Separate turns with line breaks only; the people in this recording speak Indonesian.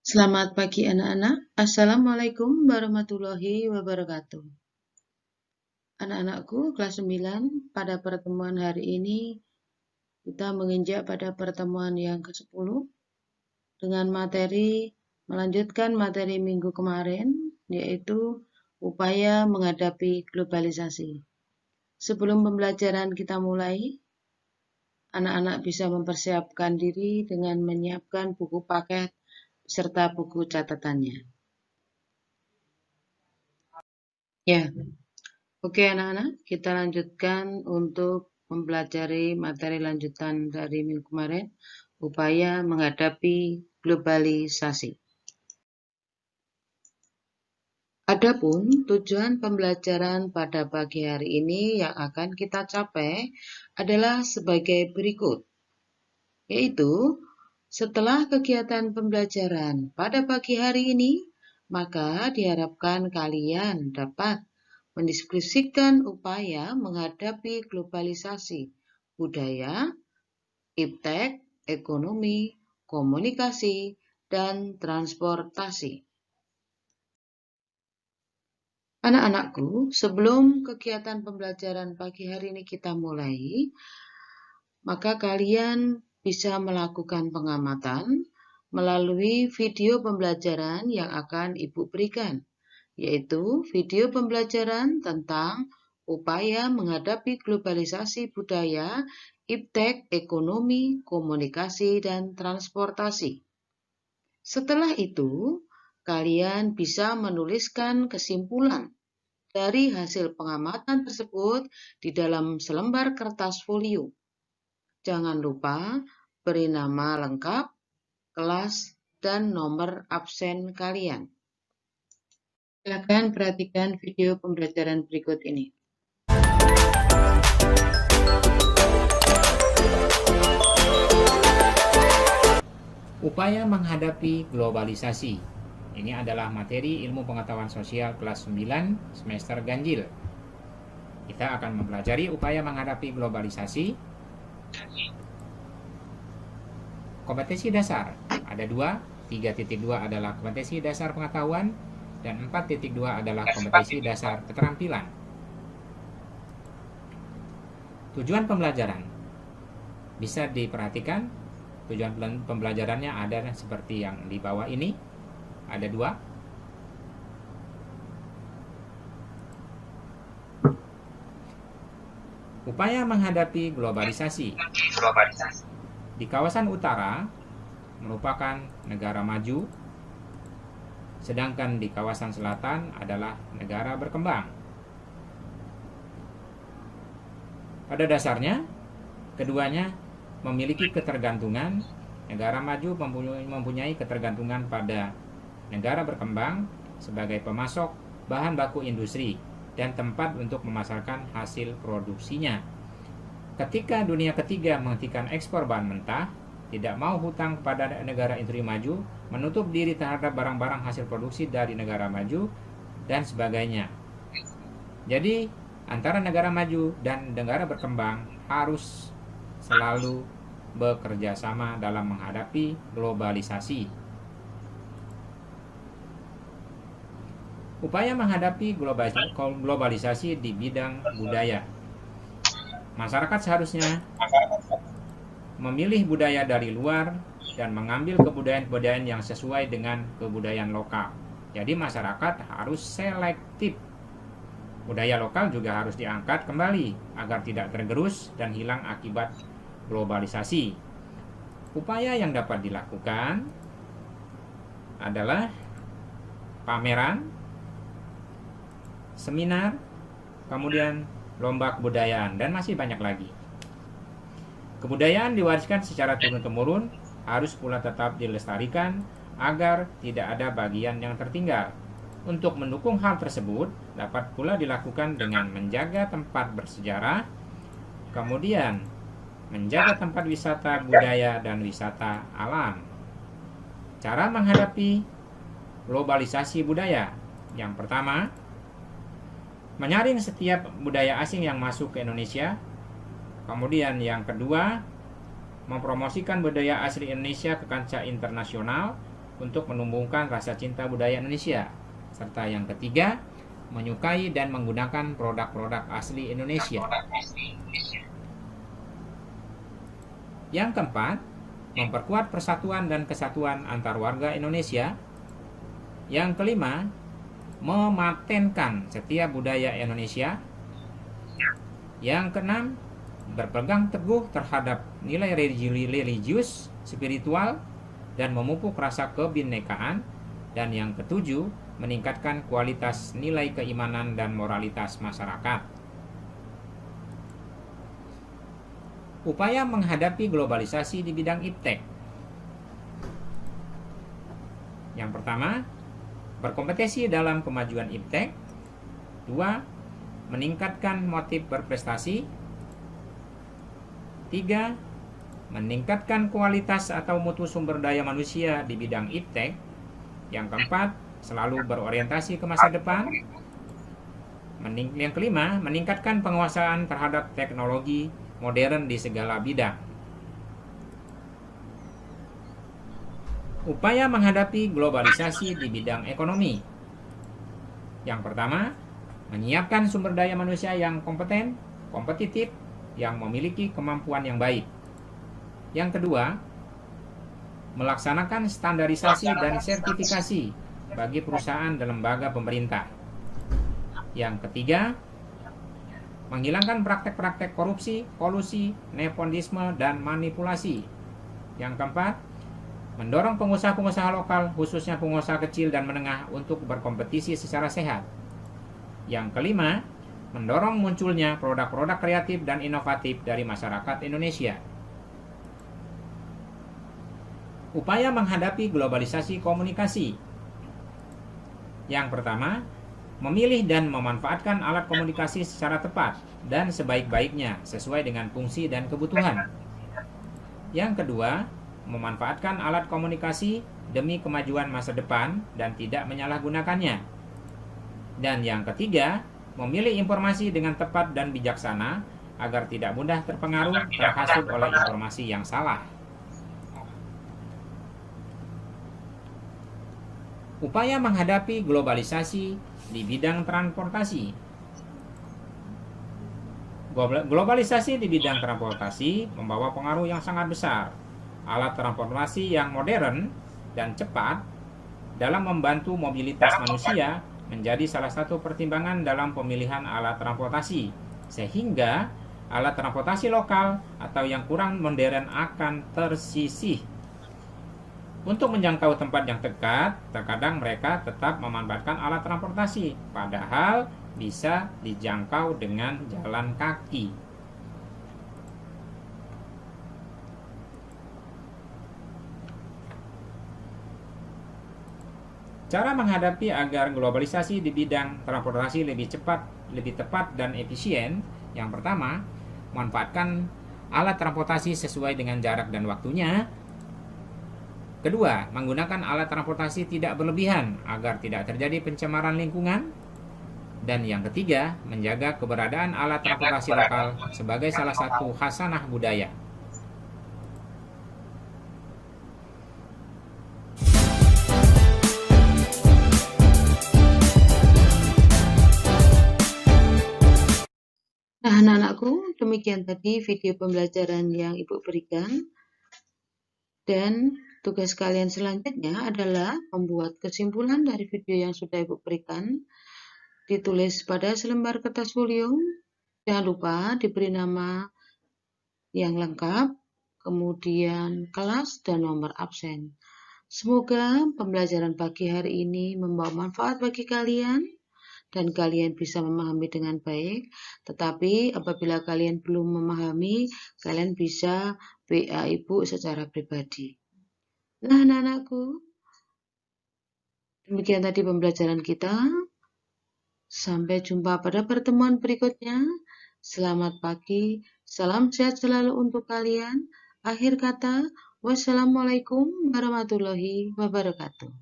Selamat pagi anak-anak. Assalamualaikum warahmatullahi wabarakatuh. Anak-anakku kelas 9, pada pertemuan hari ini kita menginjak pada pertemuan yang ke-10 dengan melanjutkan materi minggu kemarin, yaitu upaya menghadapi globalisasi. Sebelum pembelajaran kita mulai, anak-anak bisa mempersiapkan diri dengan menyiapkan buku paket serta buku catatannya. Ya, oke anak-anak, kita lanjutkan untuk mempelajari materi lanjutan dari minggu kemarin, upaya menghadapi globalisasi. Adapun tujuan pembelajaran pada pagi hari ini yang akan kita capai adalah sebagai berikut, yaitu setelah kegiatan pembelajaran pada pagi hari ini, maka diharapkan kalian dapat mendiskusikan upaya menghadapi globalisasi budaya, iptek, ekonomi, komunikasi, dan transportasi. Anak-anakku, sebelum kegiatan pembelajaran pagi hari ini kita mulai, maka kalian bisa melakukan pengamatan melalui video pembelajaran yang akan Ibu berikan, yaitu video pembelajaran tentang upaya menghadapi globalisasi budaya, iptek, ekonomi, komunikasi, dan transportasi. Setelah itu, kalian bisa menuliskan kesimpulan dari hasil pengamatan tersebut di dalam selembar kertas folio. Jangan lupa beri nama lengkap, kelas, dan nomor absen kalian. Silakan perhatikan video pembelajaran berikut ini.
Upaya menghadapi globalisasi. Ini adalah materi ilmu pengetahuan sosial kelas 9 semester ganjil. Kita akan mempelajari upaya menghadapi globalisasi. Kompetensi dasar ada 2, 3.2 adalah kompetensi dasar pengetahuan, dan 4.2 adalah kompetensi dasar keterampilan. Tujuan pembelajaran bisa diperhatikan. Tujuan pembelajarannya ada seperti yang di bawah ini. Ada 2. Upaya menghadapi globalisasi. Di kawasan utara merupakan negara maju, sedangkan di kawasan selatan adalah negara berkembang. Pada dasarnya, keduanya memiliki ketergantungan. Negara maju mempunyai ketergantungan pada negara berkembang sebagai pemasok bahan baku industri dan tempat untuk memasarkan hasil produksinya. Ketika dunia ketiga menghentikan ekspor bahan mentah, tidak mau hutang kepada negara industri maju, menutup diri terhadap barang-barang hasil produksi dari negara maju, dan sebagainya. Jadi, antara negara maju dan negara berkembang harus selalu bekerja sama dalam menghadapi globalisasi. Upaya menghadapi globalisasi di bidang budaya. Masyarakat seharusnya memilih budaya dari luar dan mengambil kebudayaan-kebudayaan yang sesuai dengan kebudayaan lokal. Jadi masyarakat harus selektif. Budaya lokal juga harus diangkat kembali agar tidak tergerus dan hilang akibat globalisasi. Upaya yang dapat dilakukan adalah pameran, seminar, kemudian lomba kebudayaan, dan masih banyak lagi. Kebudayaan diwariskan secara turun-temurun, harus pula tetap dilestarikan agar tidak ada bagian yang tertinggal. Untuk mendukung hal tersebut, dapat pula dilakukan dengan menjaga tempat bersejarah, kemudian menjaga tempat wisata budaya dan wisata alam. Cara menghadapi globalisasi budaya. Yang pertama, menyaring setiap budaya asing yang masuk ke Indonesia. Kemudian yang kedua, mempromosikan budaya asli Indonesia ke kancah internasional untuk menumbuhkan rasa cinta budaya Indonesia. Serta yang ketiga, menyukai dan menggunakan produk-produk asli Indonesia. Yang keempat, memperkuat persatuan dan kesatuan antar warga Indonesia. Yang kelima, mematenkan setiap budaya Indonesia. Yang keenam, berpegang teguh terhadap nilai religius, spiritual, dan memupuk rasa kebinekaan. Dan yang ketujuh, meningkatkan kualitas nilai keimanan dan moralitas masyarakat. Upaya menghadapi globalisasi di bidang iptek. Yang pertama, berkompetisi dalam kemajuan iptek. 2. Meningkatkan motif berprestasi. 3. Meningkatkan kualitas atau mutu sumber daya manusia di bidang iptek. Yang keempat, selalu berorientasi ke masa depan. Yang kelima, meningkatkan penguasaan terhadap teknologi modern di segala bidang. Upaya menghadapi globalisasi di bidang ekonomi. Yang pertama, menyiapkan sumber daya manusia yang kompeten, kompetitif, yang memiliki kemampuan yang baik. Yang kedua, melaksanakan standarisasi dan sertifikasi bagi perusahaan dan lembaga pemerintah. Yang ketiga, menghilangkan praktek-praktek korupsi, kolusi, nepotisme, dan manipulasi. Yang keempat, mendorong pengusaha-pengusaha lokal, khususnya pengusaha kecil dan menengah, untuk berkompetisi secara sehat. Yang kelima, mendorong munculnya produk-produk kreatif dan inovatif dari masyarakat Indonesia. Upaya menghadapi globalisasi komunikasi. Yang pertama, memilih dan memanfaatkan alat komunikasi secara tepat dan sebaik-baiknya sesuai dengan fungsi dan kebutuhan. Yang kedua, memanfaatkan alat komunikasi demi kemajuan masa depan dan tidak menyalahgunakannya. Dan yang ketiga, memilih informasi dengan tepat dan bijaksana agar tidak mudah terpengaruh terhasut oleh informasi yang salah. Upaya menghadapi globalisasi di bidang transportasi. Globalisasi di bidang transportasi membawa pengaruh yang sangat besar. Alat transportasi yang modern dan cepat dalam membantu mobilitas manusia menjadi salah satu pertimbangan dalam pemilihan alat transportasi, sehingga alat transportasi lokal atau yang kurang modern akan tersisih. Untuk menjangkau tempat yang dekat, terkadang mereka tetap memanfaatkan alat transportasi, padahal bisa dijangkau dengan jalan kaki. Cara menghadapi agar globalisasi di bidang transportasi lebih cepat, lebih tepat, dan efisien. Yang pertama, manfaatkan alat transportasi sesuai dengan jarak dan waktunya. Kedua, menggunakan alat transportasi tidak berlebihan agar tidak terjadi pencemaran lingkungan. Dan yang ketiga, menjaga keberadaan alat transportasi lokal sebagai salah satu khasanah budaya.
Nah, anak-anakku, demikian tadi video pembelajaran yang Ibu berikan. Dan tugas kalian selanjutnya adalah membuat kesimpulan dari video yang sudah Ibu berikan, ditulis pada selembar kertas folio. Jangan lupa diberi nama yang lengkap, kemudian kelas dan nomor absen. Semoga pembelajaran pagi hari ini membawa manfaat bagi kalian dan kalian bisa memahami dengan baik. Tetapi apabila kalian belum memahami, kalian bisa WA Ibu secara pribadi. Nah, anak-anakku, demikian tadi pembelajaran kita. Sampai jumpa pada pertemuan berikutnya. Selamat pagi, salam sehat selalu untuk kalian. Akhir kata, wassalamualaikum warahmatullahi wabarakatuh.